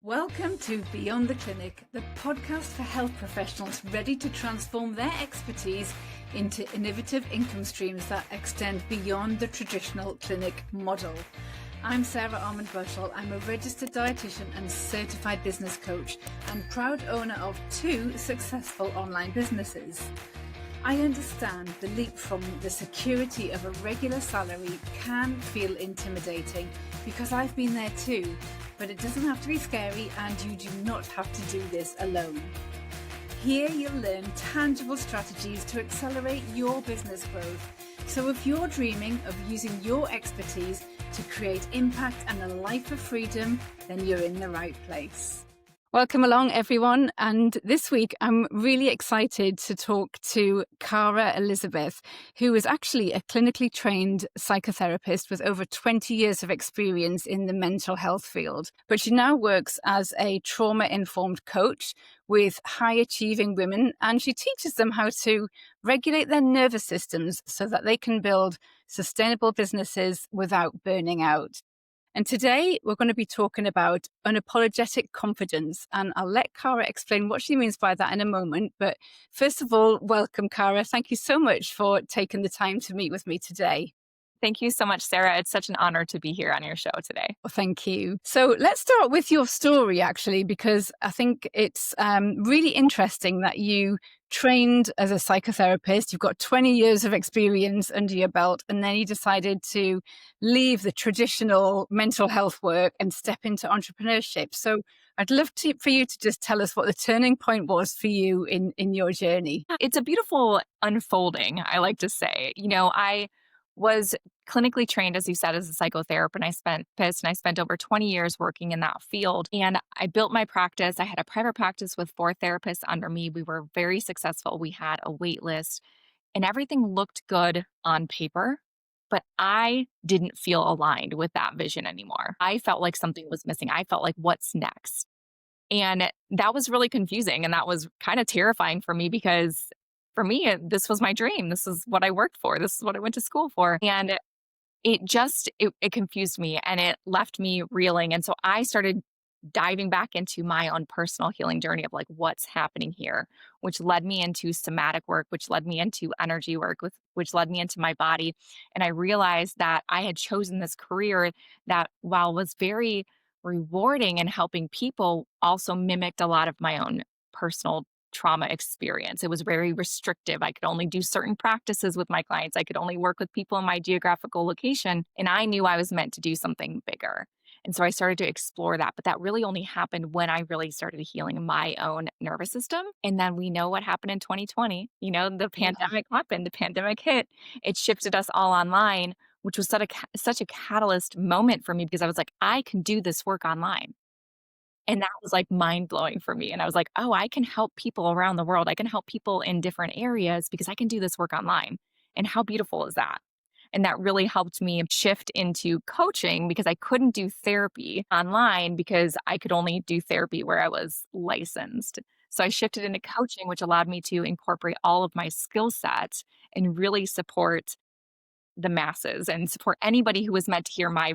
Welcome to Beyond the Clinic, the podcast for health professionals ready to transform their expertise into innovative income streams that extend beyond the traditional clinic model. I'm Sarah Armand-Bushell. I'm a registered dietitian and certified business coach and proud owner of 2 successful online businesses. I understand the leap from the security of a regular salary can feel intimidating because I've been there too. But it doesn't have to be scary, and you do not have to do this alone. Here you'll learn tangible strategies to accelerate your business growth. So if you're dreaming of using your expertise to create impact and a life of freedom, then you're in the right place. Welcome along, everyone. And this week, I'm really excited to talk to Carah Elizabeth, who is actually a clinically trained psychotherapist with over 20 years of experience in the mental health field. But she now works as a trauma-informed coach with high-achieving women, and she teaches them how to regulate their nervous systems so that they can build sustainable businesses without burning out. And today we're going to be talking about unapologetic confidence, and I'll let Cara explain what she means by that in a moment. But first of all, welcome, Cara. Thank you so much for taking the time to meet with me today. Thank you so much, Sarah. It's such an honor to be here on your show today. Well, thank you. So let's start with your story, actually, because I think it's really interesting that you trained as a psychotherapist. You've got 20 years of experience under your belt, and then you decided to leave the traditional mental health work and step into entrepreneurship. So I'd love for you to just tell us what the turning point was for you in your journey. It's a beautiful unfolding, I like to say. I was clinically trained, as you said, as a psychotherapist, and I spent over 20 years working in that field. And I built my practice. I had a private practice with 4 therapists under me. We were very successful. We had a wait list, and everything looked good on paper, but I didn't feel aligned with that vision anymore. I felt like something was missing. I felt like, what's next? And that was really confusing. And that was kind of terrifying for me because for me, this was my dream. This is what I worked for. This is what I went to school for. And it confused me, and it left me reeling. And so I started diving back into my own personal healing journey of like, what's happening here, which led me into somatic work, which led me into energy work, which led me into my body. And I realized that I had chosen this career that, while was very rewarding and helping people, also mimicked a lot of my own personal trauma experience. It was very restrictive. I could only do certain practices with my clients. I could only work with people in my geographical location. And I knew I was meant to do something bigger. And so I started to explore that. But that really only happened when I really started healing my own nervous system. And then we know what happened in 2020. The pandemic happened, the pandemic hit. It shifted us all online, which was such a catalyst moment for me, because I was like, I can do this work online. And that was like mind-blowing for me. And I was like, oh, I can help people around the world. I can help people in different areas because I can do this work online. And how beautiful is that? And that really helped me shift into coaching, because I couldn't do therapy online because I could only do therapy where I was licensed. So I shifted into coaching, which allowed me to incorporate all of my skill sets and really support the masses and support anybody who was meant to hear my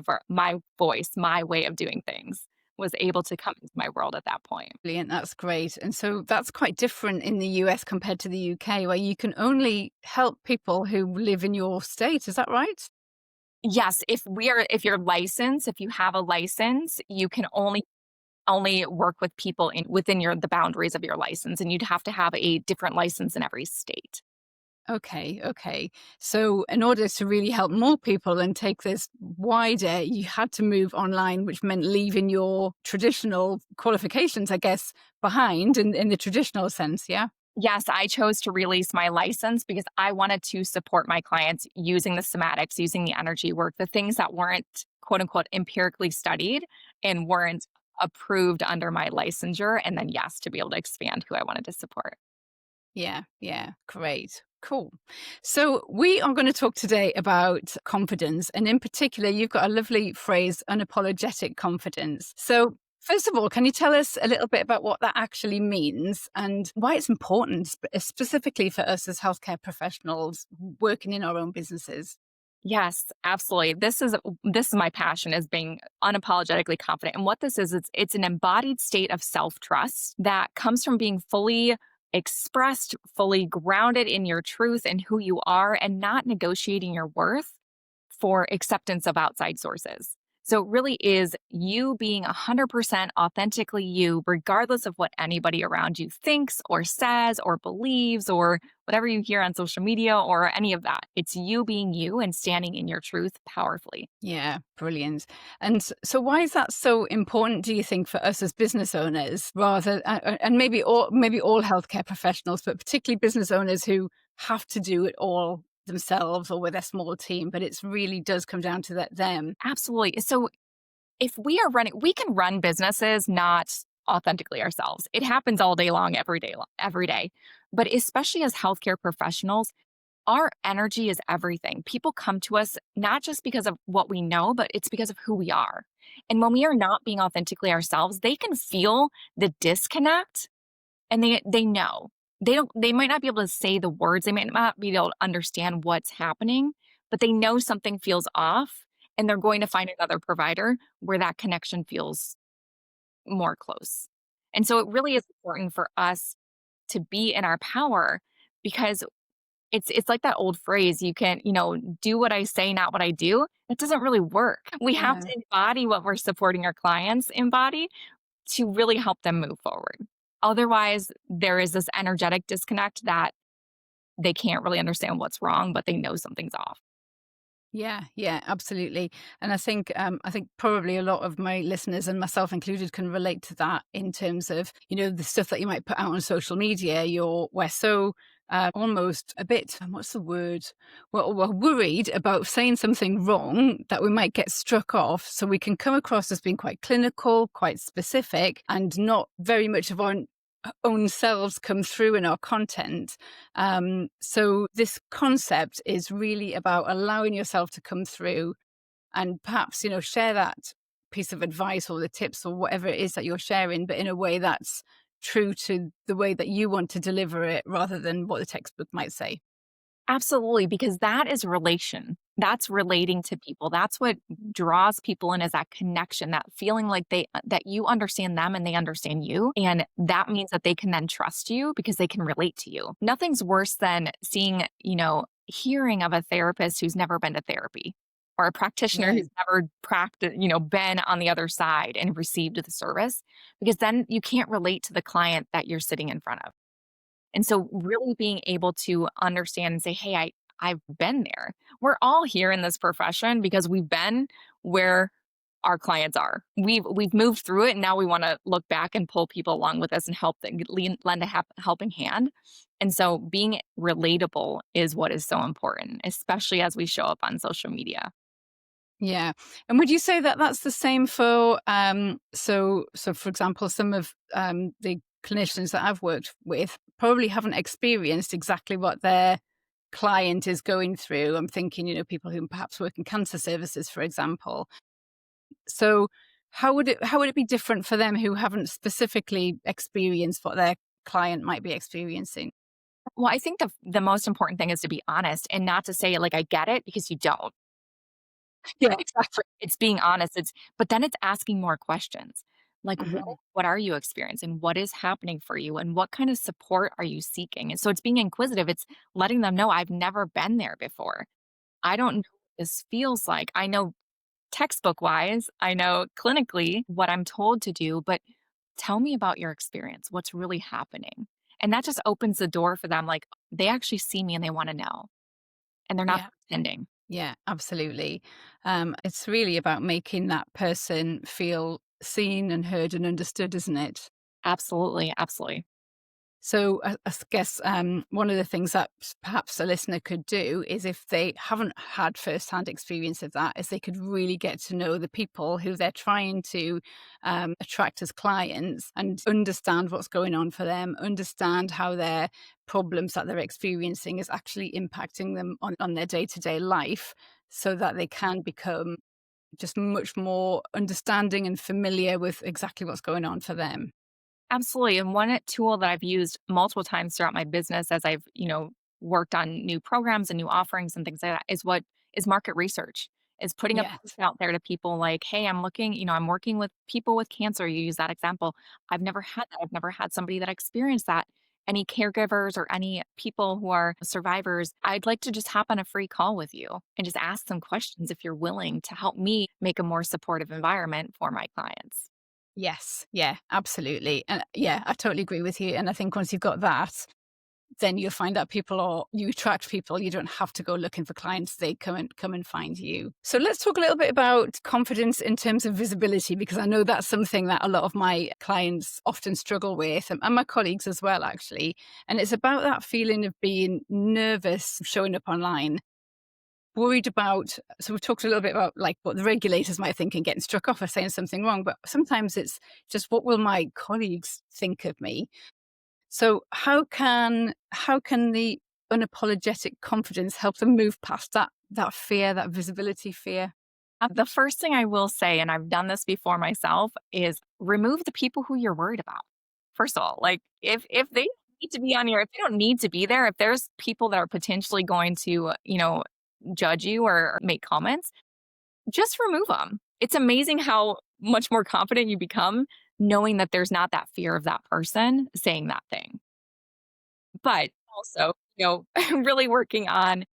voice, my way of doing things, was able to come into my world at that point. Brilliant. That's great. And so that's quite different in the US compared to the UK, where you can only help people who live in your state. Is that right? Yes. If you're licensed, if you have a license, you can only work with people within the boundaries of your license, and you'd have to have a different license in every state. Okay. So in order to really help more people and take this wider, you had to move online, which meant leaving your traditional qualifications, I guess, behind in the traditional sense, yeah? Yes, I chose to release my license because I wanted to support my clients using the somatics, using the energy work, the things that weren't, quote unquote, empirically studied and weren't approved under my licensure. And then, yes, to be able to expand who I wanted to support. Yeah. Great. Cool. So we are going to talk today about confidence. And in particular, you've got a lovely phrase, unapologetic confidence. So first of all, can you tell us a little bit about what that actually means and why it's important, specifically for us as healthcare professionals working in our own businesses? Yes, absolutely. This is my passion, is being unapologetically confident. And what this is, it's an embodied state of self-trust that comes from being fully expressed, fully grounded in your truth and who you are, and not negotiating your worth for acceptance of outside sources. So it really is you being 100% authentically you, regardless of what anybody around you thinks or says or believes or whatever you hear on social media or any of that. It's you being you and standing in your truth powerfully. Yeah, brilliant. And so why is that so important, do you think, for us as business owners, rather and maybe all healthcare professionals, but particularly business owners who have to do it all themselves or with a small team, but it's really does come down to them. Absolutely. So if we can run businesses not authentically ourselves. It happens all day long, every day. But especially as healthcare professionals, our energy is everything. People come to us not just because of what we know, but it's because of who we are. And when we are not being authentically ourselves, they can feel the disconnect, and they know. They might not be able to say the words, they might not be able to understand what's happening, but they know something feels off, and they're going to find another provider where that connection feels more close. And so it really is important for us to be in our power, because it's like that old phrase, you can, do what I say, not what I do. It doesn't really work. We have Yeah. to embody what we're supporting our clients embody to really help them move forward. Otherwise, there is this energetic disconnect that they can't really understand what's wrong, but they know something's off. Yeah, yeah, absolutely. And I think probably a lot of my listeners and myself included can relate to that in terms of, the stuff that you might put out on social media. We're so almost a bit, what's the word? Well, we're worried about saying something wrong that we might get struck off. So we can come across as being quite clinical, quite specific, and not very much of our own selves come through in our content. So this concept is really about allowing yourself to come through and perhaps, share that piece of advice or the tips or whatever it is that you're sharing, but in a way that's true to the way that you want to deliver it rather than what the textbook might say. Absolutely, because that is relation. That's relating to people. That's what draws people in, is that connection, that feeling like that you understand them and they understand you. And that means that they can then trust you because they can relate to you. Nothing's worse than seeing, hearing of a therapist who's never been to therapy, or a practitioner Right. who's never been on the other side and received the service, because then you can't relate to the client that you're sitting in front of. And so really being able to understand and say, "Hey, I've been there." We're all here in this profession because we've been where our clients are. We've moved through it, and now we wanna look back and pull people along with us and help them lend a helping hand. And so being relatable is what is so important, especially as we show up on social media. Yeah. And would you say that that's the same for so for example, some of the clinicians that I've worked with probably haven't experienced exactly what their client is going through. I'm thinking, people who perhaps work in cancer services, for example. So how would it be different for them who haven't specifically experienced what their client might be experiencing? Well, I think the most important thing is to be honest and not to say, like, "I get it," because you don't. Yeah, exactly. It's being honest, but then it's asking more questions. Like, Mhm. what are you experiencing? What is happening for you? And what kind of support are you seeking? And so it's being inquisitive. It's letting them know, I've never been there before. I don't know what this feels like. I know textbook wise, I know clinically what I'm told to do, but tell me about your experience. What's really happening? And that just opens the door for them. Like, they actually see me and they want to know, and they're not Yeah. pretending. Yeah, absolutely. It's really about making that person feel seen and heard and understood, isn't it? Absolutely. Absolutely. So I guess one of the things that perhaps a listener could do is, if they haven't had first-hand experience of that, is they could really get to know the people who they're trying to attract as clients and understand what's going on for them, understand how their problems that they're experiencing is actually impacting them on their day-to-day life, so that they can become just much more understanding and familiar with exactly what's going on for them. Absolutely. And one tool that I've used multiple times throughout my business as I've, worked on new programs and new offerings and things like that, is market research, is putting a Yes. post out there to people like, hey, I'm looking, I'm working with people with cancer. You use that example. I've never had that. I've never had somebody that experienced that. Any caregivers or any people who are survivors, I'd like to just hop on a free call with you and just ask some questions if you're willing to help me make a more supportive environment for my clients. Yes. Yeah, absolutely. And yeah, I totally agree with you. And I think once you've got that, then you'll find that you attract people. You don't have to go looking for clients. They come and find you. So let's talk a little bit about confidence in terms of visibility, because I know that's something that a lot of my clients often struggle with, and my colleagues as well, actually. And it's about that feeling of being nervous showing up online, worried about. So we've talked a little bit about like what the regulators might think and getting struck off for saying something wrong, but sometimes it's just, what will my colleagues think of me? So how can the unapologetic confidence help them move past that fear, that visibility fear? The first thing I will say, and I've done this before myself, is remove the people who you're worried about. First of all, like if they don't need to be on your, if they don't need to be there, if there's people that are potentially going to, judge you or make comments, just remove them. It's amazing how much more confident you become knowing that there's not that fear of that person saying that thing. But also, really working on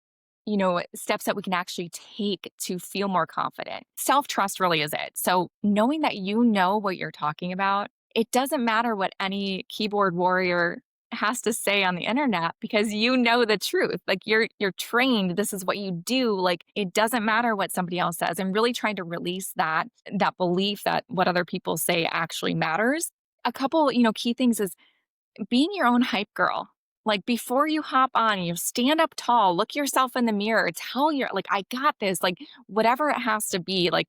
steps that we can actually take to feel more confident. Self trust really is it. So, knowing that you know what you're talking about, it doesn't matter what any keyboard warrior has to say on the internet because you know the truth. Like you're trained, this is what you do. Like it doesn't matter what somebody else says. And really trying to release that belief that what other people say actually matters. A couple, key things is being your own hype girl. Like before you hop on, you stand up tall, look yourself in the mirror, tell your like, I got this, like whatever it has to be, like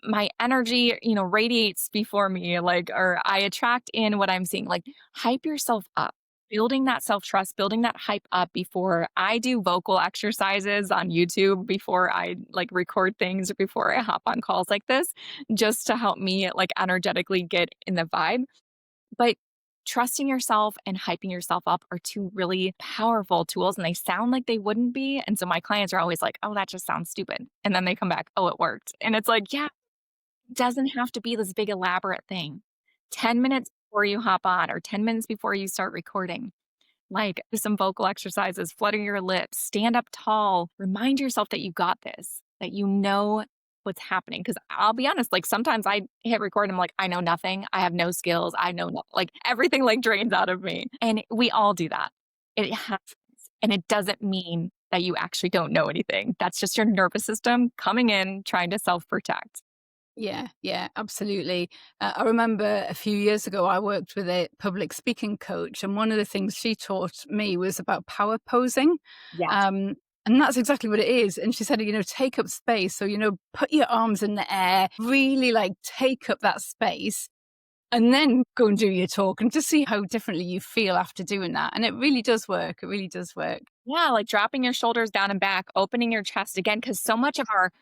my energy, radiates before me, like, or I attract in what I'm seeing. Like hype yourself up. Building that self trust, building that hype up before I do vocal exercises on YouTube, before I like record things, or before I hop on calls like this, just to help me like energetically get in the vibe. But trusting yourself and hyping yourself up are two really powerful tools, and they sound like they wouldn't be. And so my clients are always like, oh, that just sounds stupid. And then they come back, oh, it worked. And it's like, yeah, it doesn't have to be this big elaborate thing. 10 minutes before you hop on or 10 minutes before you start recording, like do some vocal exercises, flutter your lips, stand up tall, remind yourself that you got this, that you know what's happening. Cause I'll be honest, like sometimes I hit record and I'm like, I know nothing. I have no skills. I know like everything like drains out of me. And we all do that. It happens. And it doesn't mean that you actually don't know anything. That's just your nervous system coming in, trying to self protect. Yeah, yeah, absolutely. I remember a few years ago, I worked with a public speaking coach, and one of the things she taught me was about power posing. Yes. Um, and that's exactly what it is. And she said, take up space. So, put your arms in the air, really like take up that space, and then go and do your talk and just see how differently you feel after doing that. And it really does work. It really does work. Yeah, like dropping your shoulders down and back, opening your chest again, because so much of our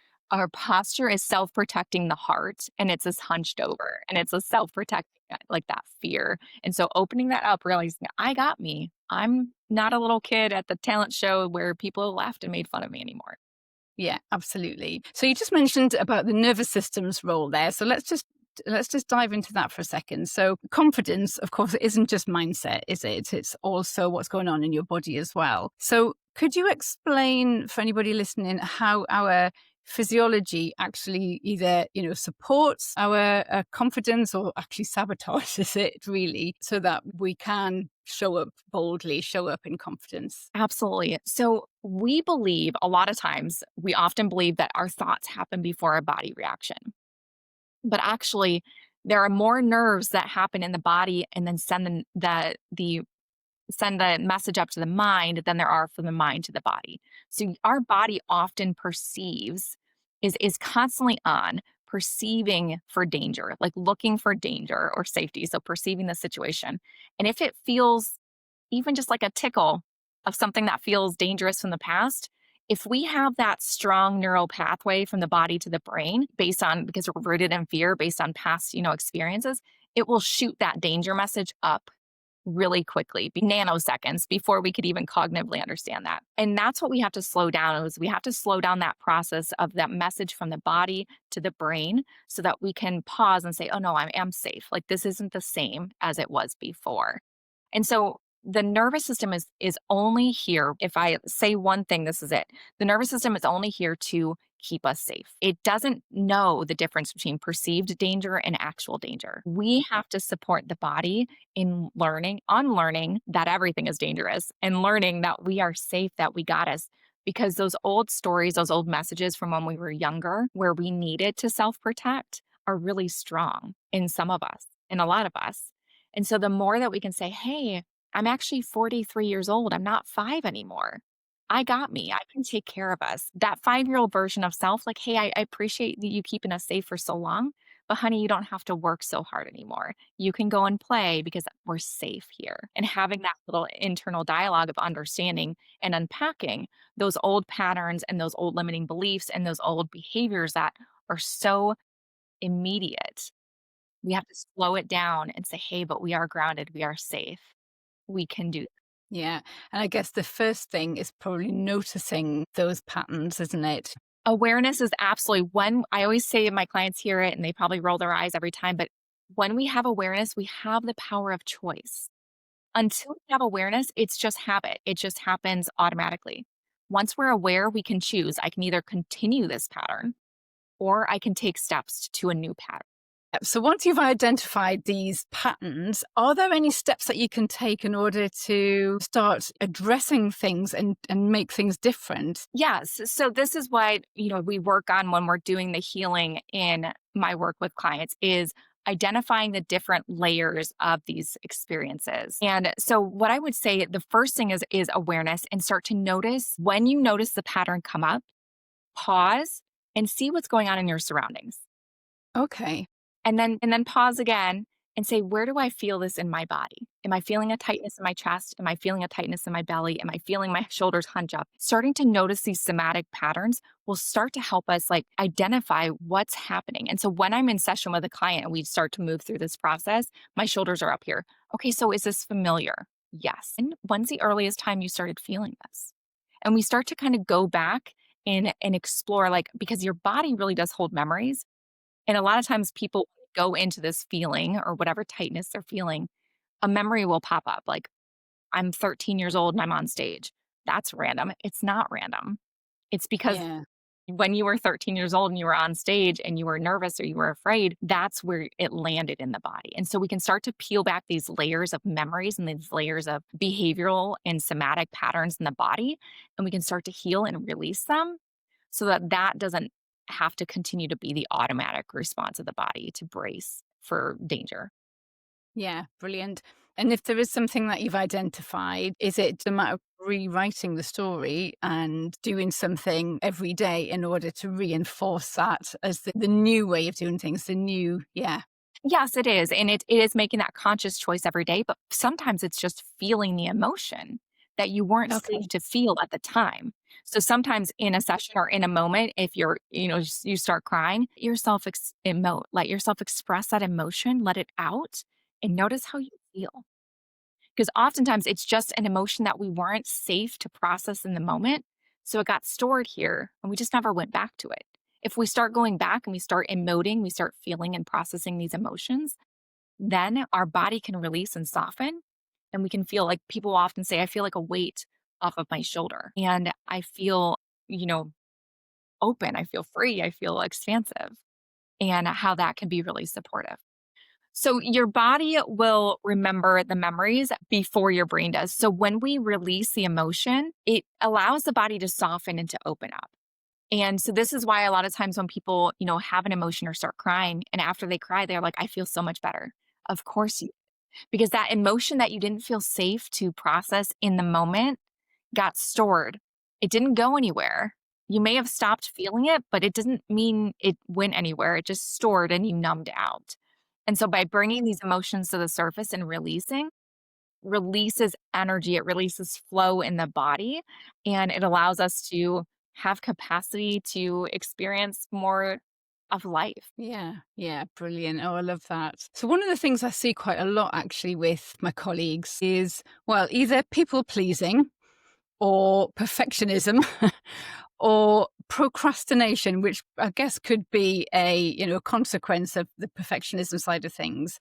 posture is self-protecting the heart, and it's this hunched over, and it's a self-protecting like that fear. And so opening that up, realizing I got me. I'm not a little kid at the talent show where people laughed and made fun of me anymore. Yeah, absolutely. So you just mentioned about the nervous system's role there. So let's just dive into that for a second. So confidence, of course, isn't just mindset, is it? It's also what's going on in your body as well. So could you explain for anybody listening how our physiology actually either, supports our confidence or actually sabotages it really, so that we can show up boldly, show up in confidence? Absolutely. So we believe a lot of times, we often believe that our thoughts happen before our body reaction. But actually, there are more nerves that happen in the body and then send the message up to the mind than there are from the mind to the body. So our body often perceives is constantly on perceiving for danger, like looking for danger or safety. So perceiving the situation. And if it feels even just like a tickle of something that feels dangerous from the past, if we have that strong neural pathway from the body to the brain based on, because we're rooted in fear based on past, experiences, it will shoot that danger message up really quickly, nanoseconds before we could even cognitively understand that. And that's what we have to slow down is we have to slow down that process of that message from the body to the brain so that we can pause and say, oh no, I am safe. Like this isn't the same as it was before. And so the nervous system is only here. If I say one thing, this is it. The nervous system is only here to keep us safe. It doesn't know the difference between perceived danger and actual danger. We have to support the body in learning, unlearning that everything is dangerous and learning that we are safe, that we got us. Because those old stories, those old messages from when we were younger, where we needed to self protect, are really strong in some of us, in a lot of us. And so the more that we can say, hey, I'm actually 43 years old, I'm not 5 anymore. I got me. I can take care of us. That 5-year-old version of self, like, hey, I appreciate that you keeping us safe for so long, but honey, you don't have to work so hard anymore. You can go and play because we're safe here. And having that little internal dialogue of understanding and unpacking those old patterns and those old limiting beliefs and those old behaviors that are so immediate. We have to slow it down and say, hey, but we are grounded. We are safe. We can do. Yeah. And I guess the first thing is probably noticing those patterns, isn't it? Awareness is absolutely when I always say my clients hear it and they probably roll their eyes every time, but when we have awareness, we have the power of choice. Until we have awareness, it's just habit. It just happens automatically. Once we're aware, we can choose. I can either continue this pattern or I can take steps to a new pattern. So once you've identified these patterns, are there any steps that you can take in order to start addressing things and make things different? Yes. So this is what, we work on when we're doing the healing in my work with clients is identifying the different layers of these experiences. And so what I would say the first thing is awareness and start to notice when you notice the pattern come up, pause and see what's going on in your surroundings. Okay. And then pause again and say, where do I feel this in my body? Am I feeling a tightness in my chest? Am I feeling a tightness in my belly? Am I feeling my shoulders hunch up? Starting to notice these somatic patterns will start to help us like identify what's happening. And so when I'm in session with a client and we start to move through this process, my shoulders are up here. Okay, so is this familiar? Yes. And when's the earliest time you started feeling this? And we start to kind of go back and explore, like, because your body really does hold memories. And a lot of times people go into this feeling or whatever tightness they're feeling, a memory will pop up. Like, I'm 13 years old and I'm on stage. That's random. It's not random. It's because Yeah. when you were 13 years old and you were on stage and you were nervous or you were afraid, that's where it landed in the body. And so we can start to peel back these layers of memories and these layers of behavioral and somatic patterns in the body. And we can start to heal and release them so that that doesn't have to continue to be the automatic response of the body to brace for danger. Yeah. Brilliant. And if there is something that you've identified, is it a matter of rewriting the story and doing something every day in order to reinforce that as the new way of doing things, the new, yeah. Yes, it is. And it is making that conscious choice every day. But sometimes it's just feeling the emotion that you weren't Okay. safe to feel at the time. So sometimes in a session or in a moment, if you're, you start crying, yourself emote, let yourself express that emotion, let it out, and notice how you feel. Because oftentimes it's just an emotion that we weren't safe to process in the moment. So it got stored here and we just never went back to it. If we start going back and we start emoting, we start feeling and processing these emotions, then our body can release and soften. And we can feel like people often say, I feel like a weight off of my shoulder. And I feel, you know, open. I feel free. I feel expansive. And how that can be really supportive. So your body will remember the memories before your brain does. So when we release the emotion, it allows the body to soften and to open up. And so this is why a lot of times when people, have an emotion or start crying and after they cry, they're like, I feel so much better. Of course you, because that emotion that you didn't feel safe to process in the moment got stored. It didn't go anywhere. You may have stopped feeling it, but it doesn't mean it went anywhere. It just stored and you numbed out. And so by bringing these emotions to the surface and releasing, releases energy, it releases flow in the body, and it allows us to have capacity to experience more of life. Yeah, yeah, brilliant. Oh, I love that. So, one of the things I see quite a lot actually with my colleagues is, well, either people pleasing or perfectionism or procrastination, which I guess could be a consequence of the perfectionism side of things.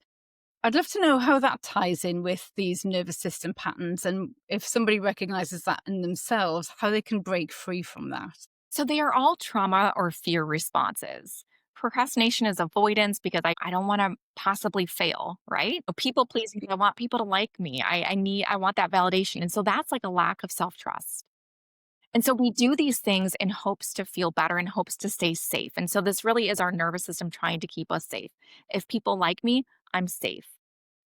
I'd love to know how that ties in with these nervous system patterns, and if somebody recognizes that in themselves, how they can break free from that. So they are all trauma or fear responses. Procrastination is avoidance because I don't want to possibly fail, right? People pleasing, I want people to like me. I want that validation. And so that's like a lack of self trust. And so we do these things in hopes to feel better, in hopes to stay safe. And so this really is our nervous system trying to keep us safe. If people like me, I'm safe.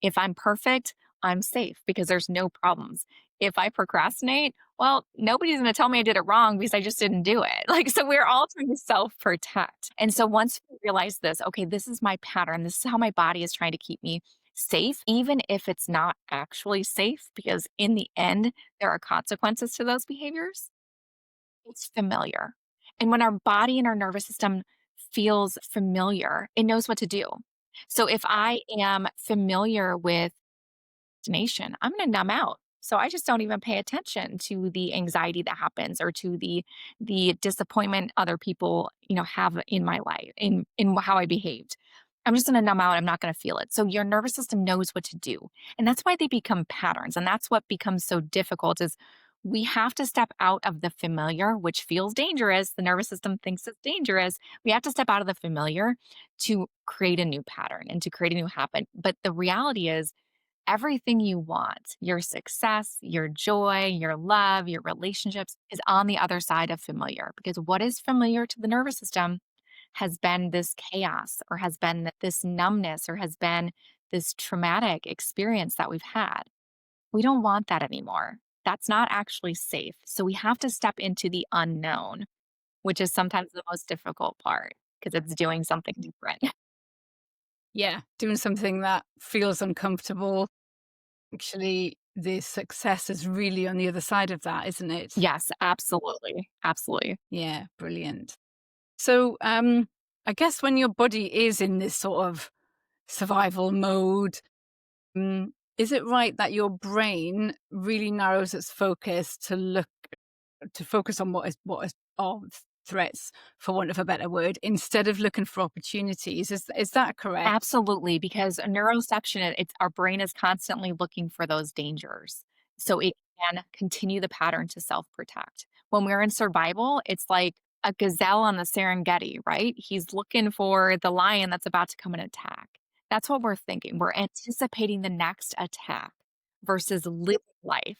If I'm perfect, I'm safe because there's no problems. If I procrastinate, well, nobody's going to tell me I did it wrong because I just didn't do it. Like, so we're all trying to self protect. And so once we realize this, okay, this is my pattern, this is how my body is trying to keep me safe, even if it's not actually safe, because in the end, there are consequences to those behaviors. It's familiar. And when our body and our nervous system feels familiar, it knows what to do. So if I am familiar with destination, I'm going to numb out. So I just don't even pay attention to the anxiety that happens or to the disappointment other people, have in my life, in how I behaved. I'm just going to numb out. I'm not going to feel it. So your nervous system knows what to do. And that's why they become patterns. And that's what becomes so difficult is we have to step out of the familiar, which feels dangerous. The nervous system thinks it's dangerous. We have to step out of the familiar to create a new pattern and to create a new habit. But the reality is everything you want, your success, your joy, your love, your relationships is on the other side of familiar. Because what is familiar to the nervous system has been this chaos or has been this numbness or has been this traumatic experience that we've had. We don't want that anymore. That's not actually safe. So we have to step into the unknown, which is sometimes the most difficult part because it's doing something different. Yeah, doing something that feels uncomfortable. Actually, the success is really on the other side of that, isn't it? Yes, absolutely. Absolutely. Yeah, brilliant. So, I guess when your body is in this sort of survival mode, is it right that your brain really narrows its focus to focus on what is are threats, for want of a better word, instead of looking for opportunities? Is that correct? Absolutely, because a neuroception, it's our brain is constantly looking for those dangers. So it can continue the pattern to self-protect. When we're in survival, it's like a gazelle on the Serengeti, right? He's looking for the lion that's about to come and attack. That's what we're thinking. We're anticipating the next attack versus living life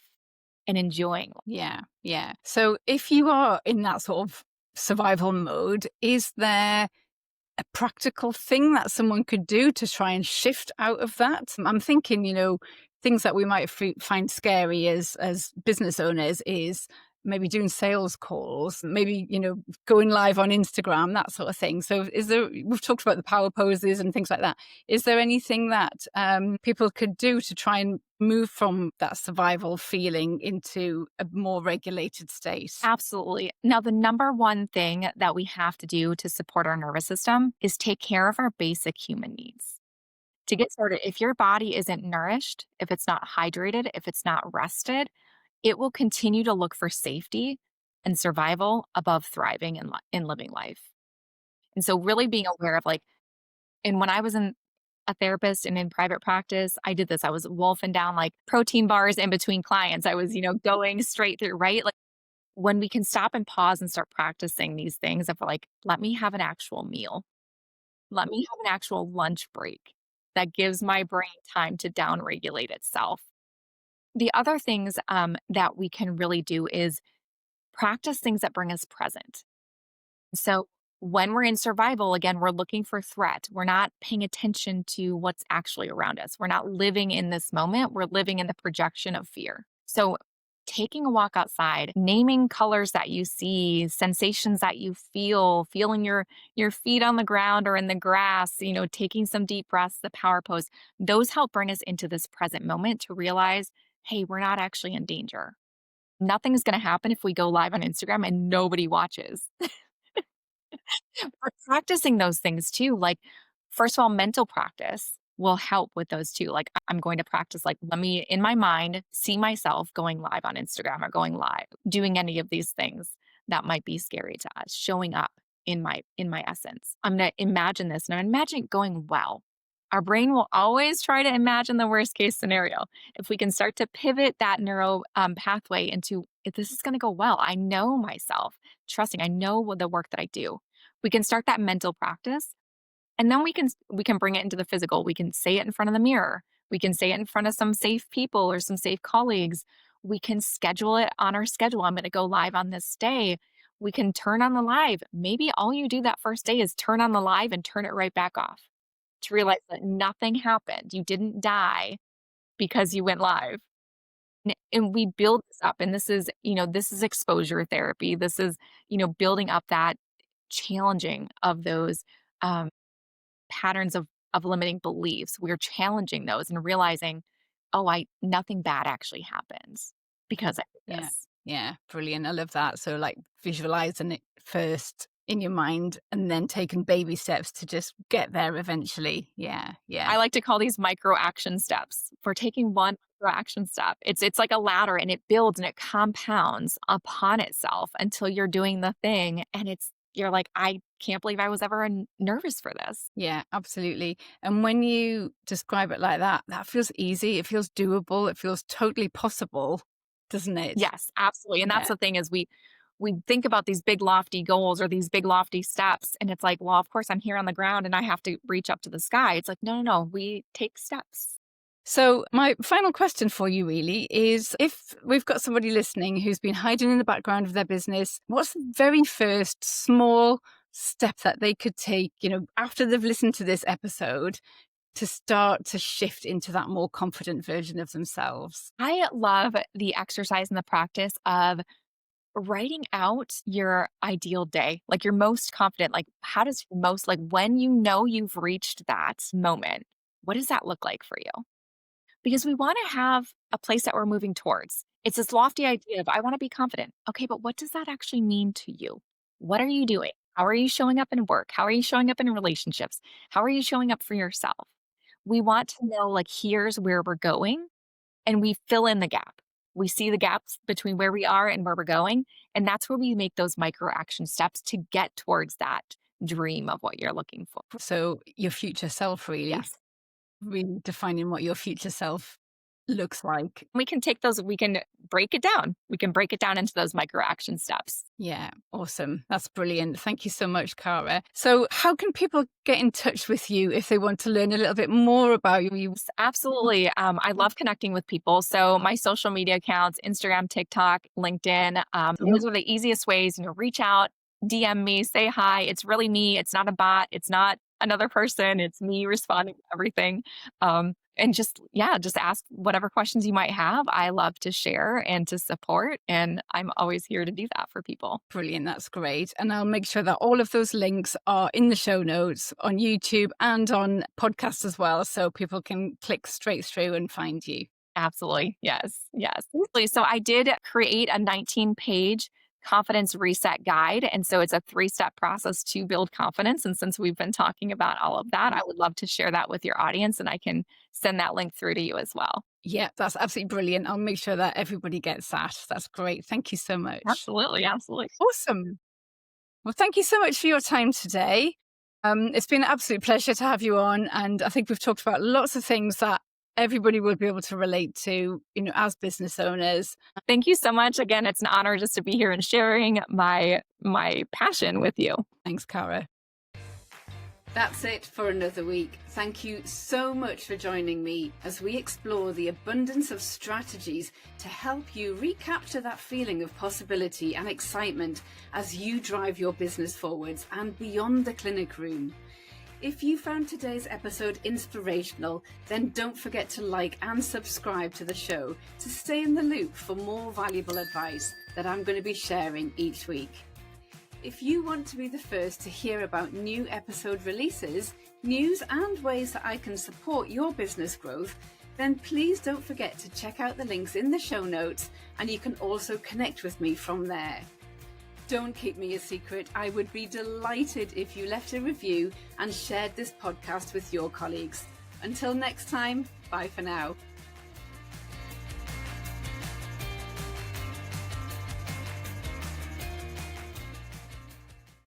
and enjoying life. Yeah, yeah. So if you are in that sort of survival mode, is there a practical thing that someone could do to try and shift out of that? I'm thinking, things that we might find scary as business owners is maybe doing sales calls, maybe, going live on Instagram, that sort of thing. So we've talked about the power poses and things like that. Is there anything that people could do to try and move from that survival feeling into a more regulated state? Absolutely. Now, the number one thing that we have to do to support our nervous system is take care of our basic human needs. To get started, if your body isn't nourished, if it's not hydrated, if it's not rested, it will continue to look for safety and survival above thriving and in living life. And so, really being aware of and when I was a therapist and in private practice, I did this. I was wolfing down like protein bars in between clients. I was, going straight through, right? Like when we can stop and pause and start practicing these things of like, let me have an actual meal, let me have an actual lunch break that gives my brain time to downregulate itself. The other things that we can really do is practice things that bring us present. So when we're in survival, again, we're looking for threat. We're not paying attention to what's actually around us. We're not living in this moment. We're living in the projection of fear. So taking a walk outside, naming colors that you see, sensations that you feel, feeling your feet on the ground or in the grass, taking some deep breaths, the power pose, those help bring us into this present moment to realize, hey, we're not actually in danger. Nothing's going to happen if we go live on Instagram and nobody watches. But practicing those things too, like, first of all, mental practice will help with those too. Like, I'm going to practice, like, let me, in my mind, see myself going live on Instagram or going live, doing any of these things that might be scary to us, showing up in my essence. I'm gonna imagine this and I'm imagining it going well. Our brain will always try to imagine the worst case scenario. If we can start to pivot that neuro pathway into, if this is going to go well, I know myself, trusting, I know what the work that I do. We can start that mental practice, and then we can bring it into the physical. We can say it in front of the mirror. We can say it in front of some safe people or some safe colleagues. We can schedule it on our schedule. I'm going to go live on this day. We can turn on the live. Maybe all you do that first day is turn on the live and turn it right back off to realize that nothing happened. You didn't die because you went live. And we build this up. And this is exposure therapy. This is, building up that challenging of those um, patterns of limiting beliefs. We're challenging those and realizing, oh, nothing bad actually happens because I did Yeah. this. Yeah. Brilliant. I love that. So like visualizing it first in your mind and then taking baby steps to just get there eventually. Yeah. Yeah. I like to call these micro action steps. For taking one micro action step, it's like a ladder, and it builds and it compounds upon itself until you're doing the thing, and you're like, I can't believe I was ever nervous for this. Yeah, absolutely. And when you describe it like that, that feels easy. It feels doable. It feels totally possible, doesn't it? Yes, absolutely. And that's Yeah. the thing is we think about these big lofty goals or these big lofty steps, and it's like, well, of course I'm here on the ground and I have to reach up to the sky. It's like, no, no, no, we take steps. So, my final question for you really is, if we've got somebody listening who's been hiding in the background of their business, what's the very first small step that they could take, after they've listened to this episode to start to shift into that more confident version of themselves? I love the exercise and the practice of writing out your ideal day, like your most confident, like how does your most, like when you know you've reached that moment, what does that look like for you? Because we want to have a place that we're moving towards. It's this lofty idea of, I want to be confident. Okay, but what does that actually mean to you? What are you doing? How are you showing up in work? How are you showing up in relationships? How are you showing up for yourself? We want to know, like, here's where we're going, and we fill in the gap. We see the gaps between where we are and where we're going. And that's where we make those micro action steps to get towards that dream of what you're looking for. So, your future self, really, Yes. really defining what your future self looks like. We can take those, we can break it down. We can break it down into those micro action steps. Yeah, awesome. That's brilliant. Thank you so much, Cara. So, how can people get in touch with you if they want to learn a little bit more about you? Yes, absolutely. I love connecting with people. So my social media accounts, Instagram, TikTok, LinkedIn, those are the easiest ways, reach out, DM me, say hi. It's really me. It's not a bot. It's not another person. It's me responding to everything. And just ask whatever questions you might have. I love to share and to support, and I'm always here to do that for people. Brilliant. That's great. And I'll make sure that all of those links are in the show notes on YouTube and on podcasts as well. So people can click straight through and find you. Absolutely. Yes. Yes. Absolutely. So I did create a 19-page confidence reset guide. And so it's a 3-step process to build confidence. And since we've been talking about all of that, I would love to share that with your audience, and I can send that link through to you as well. Yeah, that's absolutely brilliant. I'll make sure that everybody gets that. That's great. Thank you so much. Absolutely. Absolutely. Awesome. Well, thank you so much for your time today. It's been an absolute pleasure to have you on. And I think we've talked about lots of things that everybody will be able to relate to, as business owners. Thank you so much. Again, it's an honor just to be here and sharing my passion with you. Thanks, Cara. That's it for another week. Thank you so much for joining me as we explore the abundance of strategies to help you recapture that feeling of possibility and excitement as you drive your business forwards and beyond the clinic room. If you found today's episode inspirational, then don't forget to like and subscribe to the show to stay in the loop for more valuable advice that I'm going to be sharing each week. If you want to be the first to hear about new episode releases, news and ways that I can support your business growth, then please don't forget to check out the links in the show notes, and you can also connect with me from there. Don't keep me a secret. I would be delighted if you left a review and shared this podcast with your colleagues. Until next time, bye for now.